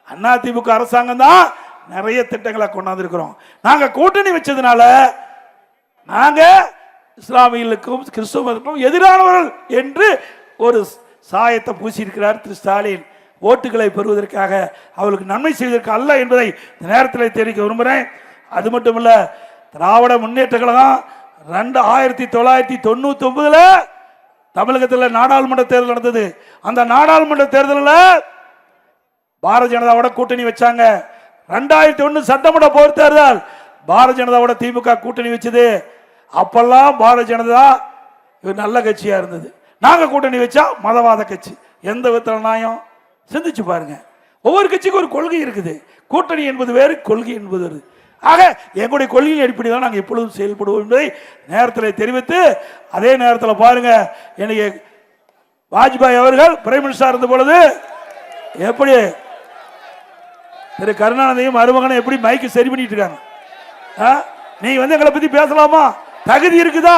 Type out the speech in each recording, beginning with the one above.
அதிமுக அரசாங்கம் தான் நிறைய திட்டங்களை கொண்டாந்துருக்கிறோம். நாங்க கூட்டணி வச்சதுனால நாங்க இஸ்லாமியர்களுக்கும் கிறிஸ்தவர்களுக்கும் எதிரானவர்கள் என்று ஒரு சாயத்தை பூசியிருக்கிறார் திரு ஸ்டாலின். ஓட்டுகளை பெறுவதற்காக, அவளுக்கு நன்மை செய்வதற்கு அல்ல என்பதை இந்த நேரத்தில் தெரிவிக்க விரும்புகிறேன். அது மட்டுமல்ல, திராவிட முன்னேற்ற கழகம் 1999 தமிழகத்தில் நாடாளுமன்ற தேர்தல் நடந்தது. அந்த நாடாளுமன்ற தேர்தலில் பாரதிய ஜனதாவோட கூட்டணி வச்சாங்க. 2001 சட்டமன்ற பொது தேர்தல் பாரதிய ஜனதாவோட திமுக கூட்டணி வச்சது. அப்பெல்லாம் பாரதிய ஜனதா நல்ல கட்சியா இருந்தது. நாங்க கூட்டணி வச்சா மதவாத கட்சி. எந்த விதத்தில் நியாயம்? சிந்திச்சு பாருங்க. ஒவ்வொரு கட்சிக்கும் ஒரு கொள்கை இருக்குது. கூட்டணி என்பது வேறு, கொள்கை என்பது வேறு. ஆக எங்களுடைய கொள்கையின் அடிப்படையில் தான் நாங்கள் எப்பொழுதும் செயல்படுவோம் என்பதை நேரத்தில் தெரிவித்து, அதே நேரத்தில் பாருங்க, எனக்கு வாஜ்பாய் அவர்கள் பிரைம் மினிஸ்டர் இருந்த பொழுது எப்படி திரு கருணாநிதியும் மருமகனும் எப்படி மைக்கு சரி பண்ணிட்டு இருக்காங்க. நீங்க எங்களை பத்தி பேசலாமா? தகுதி இருக்குதா?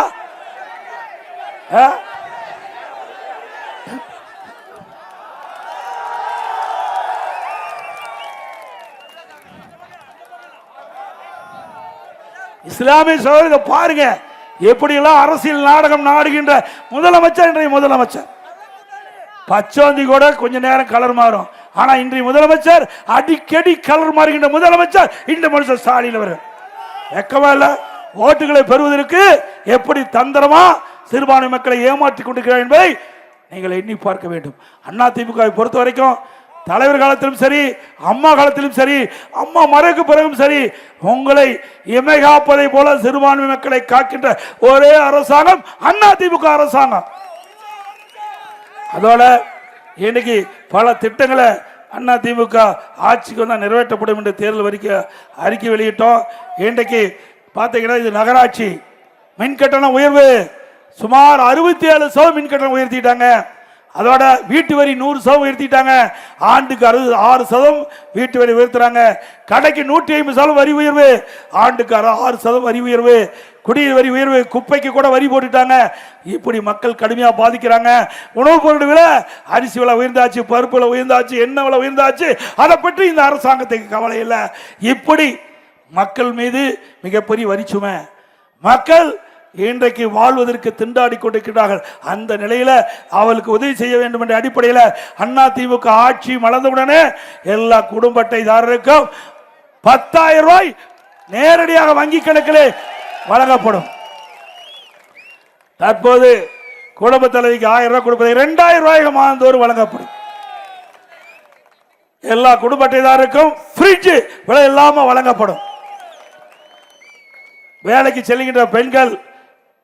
இஸ்லாமிய சகோதரர்கள் பாருங்க, எப்படியெல்லாம் அரசியல் நாடகம் நாடுகின்ற முதலமைச்சர். இன்றைய முதலமைச்சர் பச்சோந்தி கூட கொஞ்ச நேரம் கலர் மாறும். ஆனா இன்றைய முதலமைச்சர் அடிக்கடி கலர் மாறுகின்ற முதலமைச்சர் இந்த மனுஷன் ஸ்டாலின் அவர்கள். வெக்கமா இல்ல? ஓட்டுகளை பெறுவதற்கு எப்படி தந்திரமா சிறுபான்மை மக்களை ஏமாற்றிக் கொண்டிருக்கிறார் என்பதை நீங்கள் எண்ணி பார்க்க வேண்டும். அதிமுகவை பொறுத்த வரைக்கும் தலைவர் காலத்திலும் சரி, அம்மா காலத்திலும் சரி, அம்மா மறைக்கு பிறகும் சரி, உங்களை இமை காப்பதை போல சிறுபான்மை மக்களை காக்கின்ற ஒரே அரசாங்கம் அதிமுக அரசாங்கம். அதோட இன்னைக்கு பல திட்டங்களை அதிமுக ஆட்சிக்கு வந்தால் நிறைவேற்றப்படும் என்று தேர்தல் அறிக்கை வெளியிட்டோம். இன்றைக்கு பார்த்தீங்கன்னா இது நகராட்சி மின்கட்டணம் உயர்வு சுமார் 67% மின்கட்டணம் உயர்த்திட்டாங்க. அதோட வீட்டு வரி 100% உயர்த்திட்டாங்க. ஆண்டுக்கு 6% வீட்டு வரி உயர்த்துறாங்க. கடைக்கு 150% வரி உயர்வு, ஆண்டுக்கு 6% வரி உயர்வு, குடிநீர் வரி உயர்வு, குப்பைக்கு கூட வரி போட்டுட்டாங்க. இப்படி மக்கள் கடுமையாக பாதிக்கிறாங்க. உணவுப் பொருள் விலை, அரிசி விலை உயர்ந்தாச்சு, பருப்பு விலை உயர்ந்தாச்சு, எண்ணெய் விலை உயர்ந்தாச்சு. அதை பற்றி இந்த அரசாங்கத்துக்கு கவலை இல்லை. இப்படி மக்கள் மீது மிகப்பெரிய வரிச்சுமை. மக்கள் இன்றைக்கு வாழ்வதற்கு திண்டாடி கொண்டிருக்கிறார்கள். அந்த நிலையில அவளுக்கு உதவி செய்ய வேண்டும் என்ற அடிப்படையில் அதிமுக ஆட்சி மலர்ந்தவுடனே எல்லா குடும்ப அட்டைதாரருக்கும் 10,000 ரூபாய் நேரடியாக வங்கி கணக்கிலே வழங்கப்படும். தற்போது குடும்ப தலைவிக்கு 1000 ரூபாய் கொடுப்பதை 2,000 ரூபாய்க்கு மாதந்தோறும் வழங்கப்படும். எல்லா குடும்ப அட்டைதாரருக்கும் ஃப்ரிட்ஜ் விலை இல்லாம வழங்கப்படும். வேலைக்கு செல்கின்ற பெண்கள்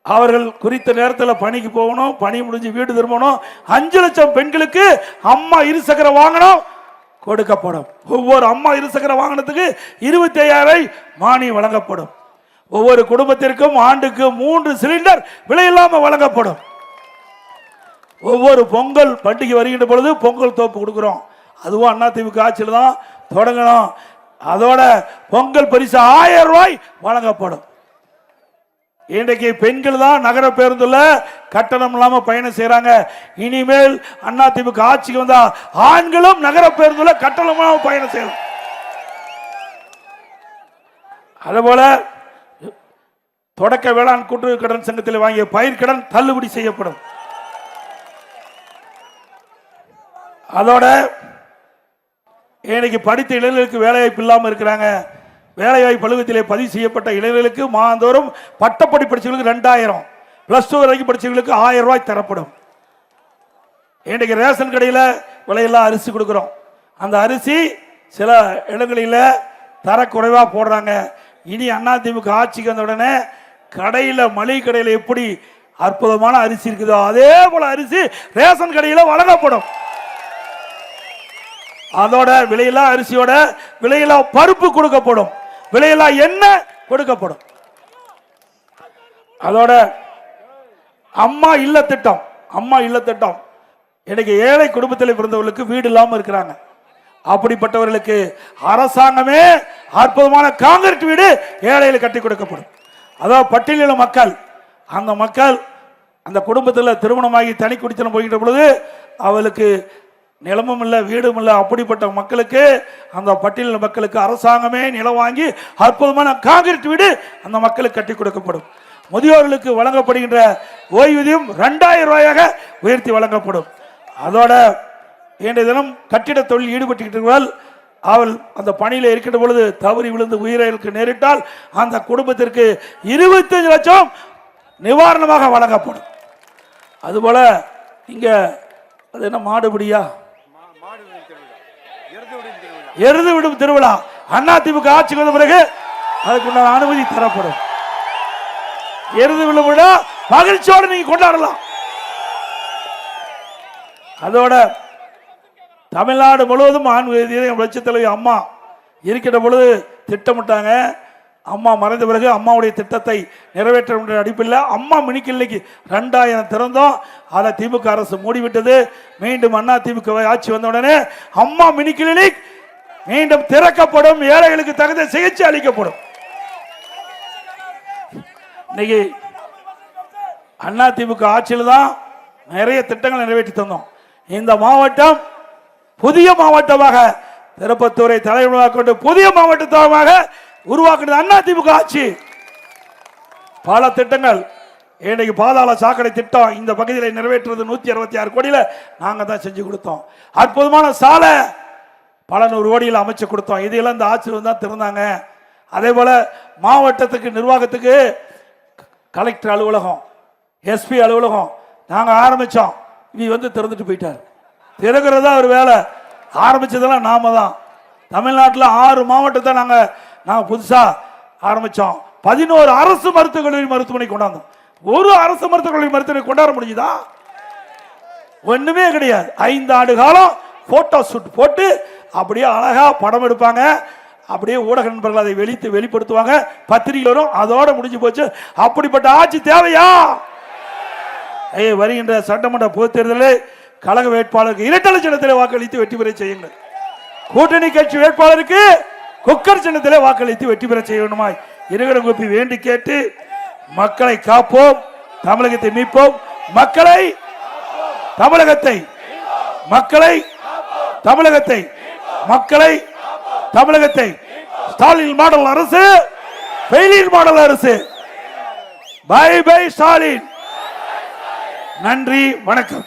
அவர்கள் குறித்த நேரத்தில் பணிக்கு போகணும், பணி முடிஞ்சு வீடு திரும்பணும். 5 லட்சம் பெண்களுக்கு அம்மா இருசக்கர வாகனம் கொடுக்கப்படும். ஒவ்வொரு அம்மா இருசக்கர வாகனத்துக்கு 25,000 மானியம் வழங்கப்படும். ஒவ்வொரு குடும்பத்திற்கும் ஆண்டுக்கு 3 சிலிண்டர் விலையில்லாமல் வழங்கப்படும். ஒவ்வொரு பொங்கல் பண்டிகை வருகின்ற பொழுது பொங்கல் தோப்பு கொடுக்கிறோம். அதுவும் அதிமுக ஆட்சியில் தான் தொடங்கணும். அதோட பொங்கல் பரிசு 1000 ரூபாய் வழங்கப்படும். இன்றைக்கு பெண்கள் தான் நகர பேருந்துல கட்டணம் இல்லாம பயணம் செய்யறாங்க. இனிமேல் அதிமுக ஆட்சிக்கு வந்தா ஆண்களும் நகர பேருந்துல கட்டணம் இல்லாம பயணம் செய்யலாம். அதுபோல தொடக்க வேளாண் கூட்டுறவு கடன் சங்கத்தில் வாங்கிய பயிர்க்கடன் தள்ளுபடி செய்யப்படும். அதோட இன்னைக்கு படித்த இளைஞர்களுக்கு வேலைவாய்ப்பு இல்லாமல் இருக்கிறாங்க. வேலைவாய்ப்பு அலுவலகத்திலே பதிவு செய்யப்பட்ட இளைஞர்களுக்கு மாதந்தோறும் பட்டப்படி படிச்சவர்களுக்கு 2,000, +2 வரைக்கும் படிச்சவர்களுக்கு 1000 ரூபாய் தரப்படும். இன்றைக்கு ரேஷன் கடையில் விலையெல்லாம் அரிசி கொடுக்குறோம். அந்த அரிசி சில இடங்களில் தரக்குறைவாக போடுறாங்க. இனி அதிமுக ஆட்சிக்கு வந்த உடனே கடையில் மளிகை கடையில் எப்படி அற்புதமான அரிசி இருக்குதோ அதே போல அரிசி ரேஷன் கடையில் வழங்கப்படும். அதோட விலையில்லா அரிசியோட விலையில்லா பருப்பு கொடுக்கப்படும், விலையில்லா எண்ணெய் கொடுக்கப்படும். அதோட அம்மா இல்ல திட்டம், அம்மா இல்ல திட்டம் இன்னைக்கு ஏழை குடும்பத்தில் பிறந்தவர்களுக்கு வீடு இல்லாமல் இருக்கிறாங்க. அப்படிப்பட்டவர்களுக்கு அரசாங்கமே அற்புதமான காங்கிரீட் வீடு ஏழையில் கட்டி கொடுக்கப்படும். அதாவது பட்டியலின மக்கள், அந்த மக்கள் அந்த குடும்பத்தில் திருமணமாகி தனி குடித்தனம் போகின்ற பொழுது அவளுக்கு நிலமும் இல்லை வீடும் இல்லை அப்படிப்பட்ட மக்களுக்கு, அந்த பட்டியல் மக்களுக்கு அரசாங்கமே நிலம் வாங்கி அற்புதமான காங்கிரீட் வீடு அந்த மக்களுக்கு கட்டி கொடுக்கப்படும். முதியோர்களுக்கு வழங்கப்படுகின்ற ஓய்வூதியம் 2000 ரூபாயாக உயர்த்தி வழங்கப்படும். அதோட இன்றைய தினம் கட்டிட தொழில் ஈடுபட்டுகிறார்கள். அவள் அந்த பணியில் இருக்கின்ற பொழுது தவறி விழுந்து உயிரிழக்க நேரிட்டால் அந்த குடும்பத்திற்கு 25 லட்சம் நிவாரணமாக வழங்கப்படும். அதுபோல இங்க அது என்ன மாடுபிடியா எருது விடும் திருவிழா அதிமுக ஆட்சிக்கு வந்த பிறகு அதுக்குண்டான அனுமதி தரப்படும். எருது விடும் விழா மகிழ்ச்சியோடு நீங்க கொண்டாடலாம். அதோட தமிழ்நாடு முழுவதும் புரட்சித் தலைவி அம்மா இருக்கின்ற பொழுது திட்டமிட்டாங்க. அம்மா மறைந்த பிறகு அம்மாவுடைய திட்டத்தை நிறைவேற்ற அடிப்பில் அம்மா மினி கிளினிக் 2000 திறந்தோம். அதை திமுக அரசு மூடிவிட்டது. மீண்டும் அண்ணா திமுக ஆட்சி வந்தவுடனே அம்மா மினி கிளினிக் மீண்டும் திறக்கப்படும். ஏழைகளுக்கு தகுந்த சிகிச்சை அளிக்கப்படும். இன்னைக்கு அண்ணா திமுக ஆட்சியில் தான் நிறைய திட்டங்களை நிறைவேற்றி தந்தோம். இந்த மாவட்டம் புதிய மாவட்டமாக திருப்பத்தூரை தலைமையாக கொண்டு புதிய மாவட்டமாக உருவாக்குறது அண்ணா திமுக ஆட்சி. பல திட்டங்கள் இன்னைக்கு பாதாள சாக்கடை திட்டம் இந்த பகுதியில் நிறைவேற்றுறது 166 கோடியில் நாங்க தான் செஞ்சு கொடுத்தோம். அற்புதமான சாலை பல 100 கோடியில் அமைச்சு கொடுத்தோம். இதெல்லாம் இந்த ஆட்சியில் தான் திறந்தாங்க. அதே போல மாவட்டத்துக்கு நிர்வாகத்துக்கு கலெக்டர் அலுவலகம், எஸ்பி அலுவலகம் நாங்க ஆரம்பிச்சோம். இனி வந்து திறந்துட்டு போயிட்டார். திறக்கிறதா ஒரு வேலை, ஆரம்பிச்சதெல்லாம் நாம தான். தமிழ்நாட்டில் 6 மாவட்டத்தை நாங்க புதுசா ஆரம்பிச்சோம். 11 அரசு மருத்துவக் கல்லூரி மருத்துவமனை கொண்டாந்தோம். ஒரு அரசு மருத்துவக் கல்லூரி மருத்துவமனை கொண்டாட முடியுதா? ஒண்ணுமே கிடையாது. 5 ஆண்டு காலம் போட்டோ ஷூட் போட்டு அப்படியே அழகா படம் எடுப்பாங்க. அப்படியே ஊடக நண்பர்கள் அதை வெளிப்படுத்துவாங்க, பத்திரிகை வரும், அதோட முடிஞ்சு போச்சு. அப்படிப்பட்ட ஆட்சி தேவையா? வருகின்ற சட்டமன்ற பொதுத் தேர்தலில் கழக வேட்பாளருக்கு இரட்டை சின்னத்திலே வாக்களித்து வெற்றி பெற செய்யுங்கள். கூட்டணி கட்சி வேட்பாளருக்கு குக்கர் சின்னத்திலே வாக்களித்து வெற்றி பெற செய்யணுமாய் இருகர கூப்பி வேண்டி கேட்டு, மக்களை காப்போம், தமிழகத்தை மீட்போம், மக்களை தமிழகத்தை ஸ்டாலின் மாடல் அரசு, ஃபெயிலியர் மாடல் அரசு. Bye bye Stalin. நன்றி, வணக்கம்.